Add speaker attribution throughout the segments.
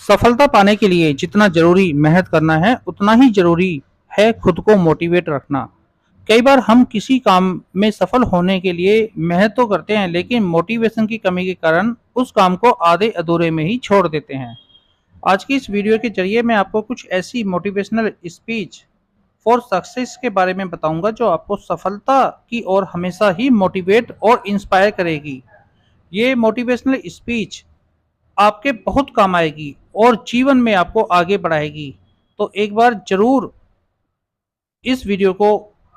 Speaker 1: सफलता पाने के लिए जितना ज़रूरी मेहनत करना है, उतना ही ज़रूरी है खुद को मोटिवेट रखना। कई बार हम किसी काम में सफल होने के लिए मेहनत तो करते हैं, लेकिन मोटिवेशन की कमी के कारण उस काम को आधे अधूरे में ही छोड़ देते हैं। आज की इस वीडियो के ज़रिए मैं आपको कुछ ऐसी मोटिवेशनल स्पीच फॉर सक्सेस के बारे में बताऊंगा जो आपको सफलता की ओर हमेशा ही मोटिवेट और इंस्पायर करेगी। ये मोटिवेशनल स्पीच आपके बहुत काम आएगी और जीवन में आपको आगे बढ़ाएगी। तो एक बार ज़रूर इस वीडियो को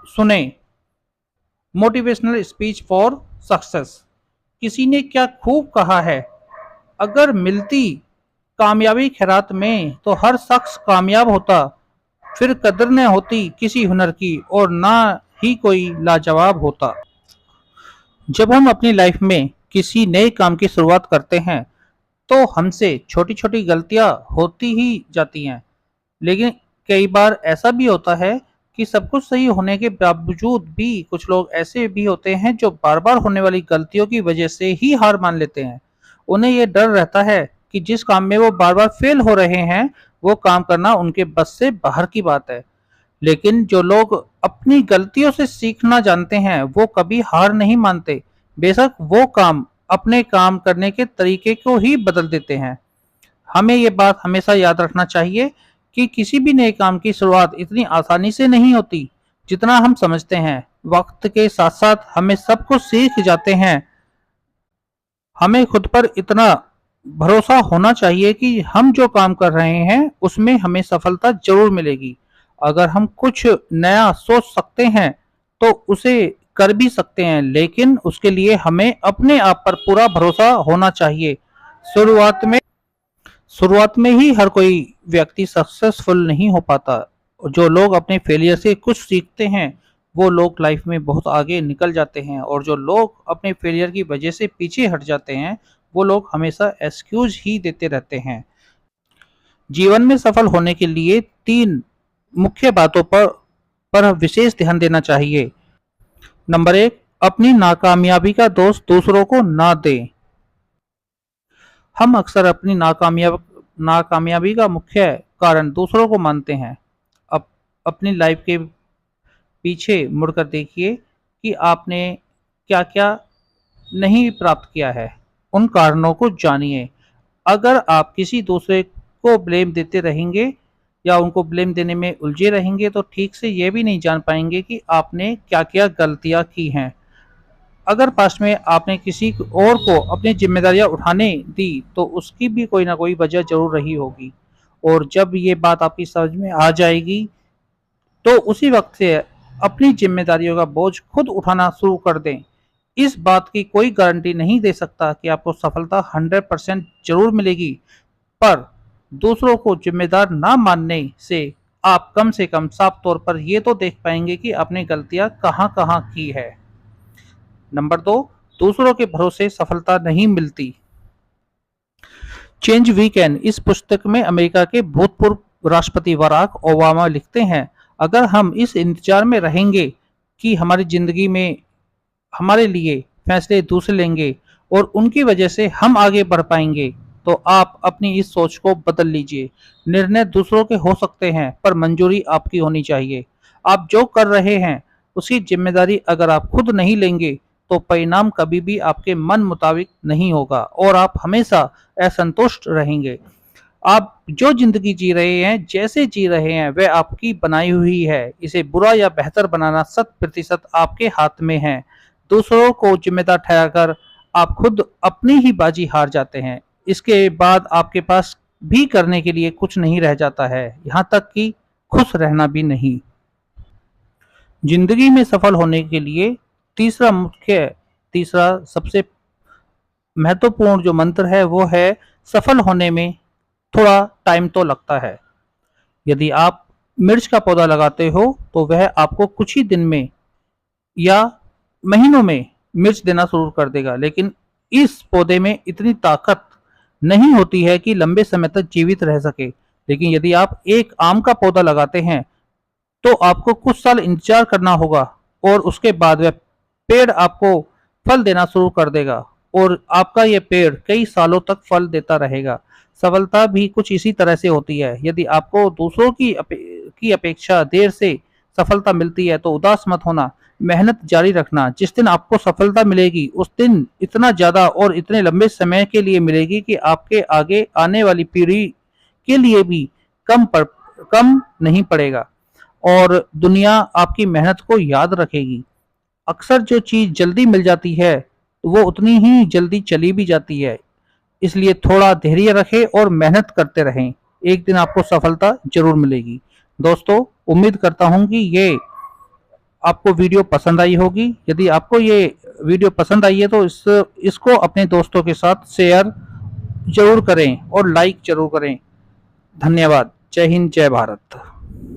Speaker 1: सुने। Motivational speech for success. किसी ने क्या खूब कहा है, अगर मिलती कामयाबी खैरात में तो हर शख्स कामयाब होता, फिर कदर न होती किसी हुनर की और ना ही कोई लाजवाब होता। जब हम अपनी लाइफ में किसी नए काम की शुरुआत करते हैं तो हमसे छोटी छोटी गलतियां होती ही जाती हैं, लेकिन कई बार ऐसा भी होता है कि सब कुछ सही होने के बावजूद भी कुछ लोग ऐसे भी होते हैं जो बार बार होने वाली गलतियों की वजह से ही हार मान लेते हैं। उन्हें ये डर रहता है कि जिस काम में वो बार बार फेल हो रहे हैं वो काम करना उनके बस से बाहर की बात है। लेकिन जो लोग अपनी गलतियों से सीखना जानते हैं वो कभी हार नहीं मानते, बेशक वो काम अपने काम करने के तरीके को ही बदल देते हैं। हमें ये बात हमेशा याद रखना चाहिए कि किसी भी नए काम की शुरुआत इतनी आसानी से नहीं होती जितना हम समझते हैं। वक्त के साथ साथ हमें सब कुछ सीख जाते हैं। हमें खुद पर इतना भरोसा होना चाहिए कि हम जो काम कर रहे हैं उसमें हमें सफलता जरूर मिलेगी। अगर हम कुछ नया सोच सकते हैं तो उसे कर भी सकते हैं, लेकिन उसके लिए हमें अपने आप पर पूरा भरोसा होना चाहिए। शुरुआत में शुरुआत में ही हर कोई व्यक्ति सक्सेसफुल नहीं हो पाता। जो लोग अपने फेलियर से कुछ सीखते हैं वो लोग लाइफ में बहुत आगे निकल जाते हैं, और जो लोग अपने फेलियर की वजह से पीछे हट जाते हैं वो लोग हमेशा एक्सक्यूज ही देते रहते हैं। जीवन में सफल होने के लिए तीन मुख्य बातों पर विशेष ध्यान देना चाहिए। नंबर एक, अपनी नाकामयाबी का दोष दूसरों को ना दें। हम अक्सर अपनी नाकामयाबी का मुख्य कारण दूसरों को मानते हैं। अब अपनी लाइफ के पीछे मुड़कर देखिए कि आपने क्या क्या नहीं प्राप्त किया है, उन कारणों को जानिए। अगर आप किसी दूसरे को ब्लेम देते रहेंगे या उनको ब्लेम देने में उलझे रहेंगे तो ठीक से ये भी नहीं जान पाएंगे कि आपने क्या क्या गलतियां की हैं। अगर पास्ट में आपने किसी और को अपनी जिम्मेदारियां उठाने दी तो उसकी भी कोई ना कोई वजह जरूर रही होगी, और जब ये बात आपकी समझ में आ जाएगी तो उसी वक्त से अपनी जिम्मेदारियों का बोझ खुद उठाना शुरू कर दें। इस बात की कोई गारंटी नहीं दे सकता कि आपको सफलता 100% जरूर मिलेगी, पर दूसरों को जिम्मेदार ना मानने से आप कम से कम साफ तौर पर यह तो देख पाएंगे कि आपने गलतियां कहां कहां की है। नंबर दो, दूसरों के भरोसे सफलता नहीं मिलती। चेंज वीकेंड इस पुस्तक में अमेरिका के भूतपूर्व राष्ट्रपति बराक ओबामा लिखते हैं, अगर हम इस इंतजार में रहेंगे कि हमारी जिंदगी में हमारे लिए फैसले दूसरे लेंगे और उनकी वजह से हम आगे बढ़ पाएंगे, तो आप अपनी इस सोच को बदल लीजिए। निर्णय दूसरों के हो सकते हैं पर मंजूरी आपकी होनी चाहिए। आप जो कर रहे हैं उसकी जिम्मेदारी अगर आप खुद नहीं लेंगे तो परिणाम कभी भी आपके मन मुताबिक नहीं होगा और आप हमेशा असंतुष्ट रहेंगे। आप जो जिंदगी जी रहे हैं, जैसे जी रहे हैं, वह आपकी बनाई हुई है। इसे बुरा या बेहतर बनाना 100% आपके हाथ में है। दूसरों को जिम्मेदार ठहराकर आप खुद अपनी ही बाजी हार जाते हैं। इसके बाद आपके पास भी करने के लिए कुछ नहीं रह जाता है, यहाँ तक कि खुश रहना भी नहीं। जिंदगी में सफल होने के लिए तीसरा सबसे महत्वपूर्ण जो मंत्र है वो है, सफल होने में थोड़ा टाइम तो लगता है। यदि आप मिर्च का पौधा लगाते हो तो वह आपको कुछ ही दिन में या महीनों में मिर्च देना शुरू कर देगा, लेकिन इस पौधे में इतनी ताकत नहीं होती है कि लंबे समय तक जीवित रह सके। लेकिन यदि आप एक आम का पौधा लगाते हैं तो आपको कुछ साल इंतजार करना होगा और उसके बाद वह पेड़ आपको फल देना शुरू कर देगा। और आपका ये पेड़ कई सालों तक फल देता रहेगा। सफलता भी कुछ इसी तरह से होती है। यदि आपको दूसरों की अपेक्षा देर से सफलता मिलती है तो उदास मत होना, मेहनत जारी रखना। जिस दिन आपको सफलता मिलेगी उस दिन इतना ज़्यादा और इतने लंबे समय के लिए मिलेगी कि आपके आगे आने वाली पीढ़ी के लिए भी कम नहीं पड़ेगा और दुनिया आपकी मेहनत को याद रखेगी। अक्सर जो चीज़ जल्दी मिल जाती है वो उतनी ही जल्दी चली भी जाती है। इसलिए थोड़ा धैर्य रखें और मेहनत करते रहें। एक दिन आपको सफलता ज़रूर मिलेगी। दोस्तों, उम्मीद करता हूँ कि ये आपको वीडियो पसंद आई होगी। यदि आपको ये वीडियो पसंद आई है तो इसको अपने दोस्तों के साथ शेयर ज़रूर करें और लाइक ज़रूर करें। धन्यवाद। जय हिंद, जय भारत।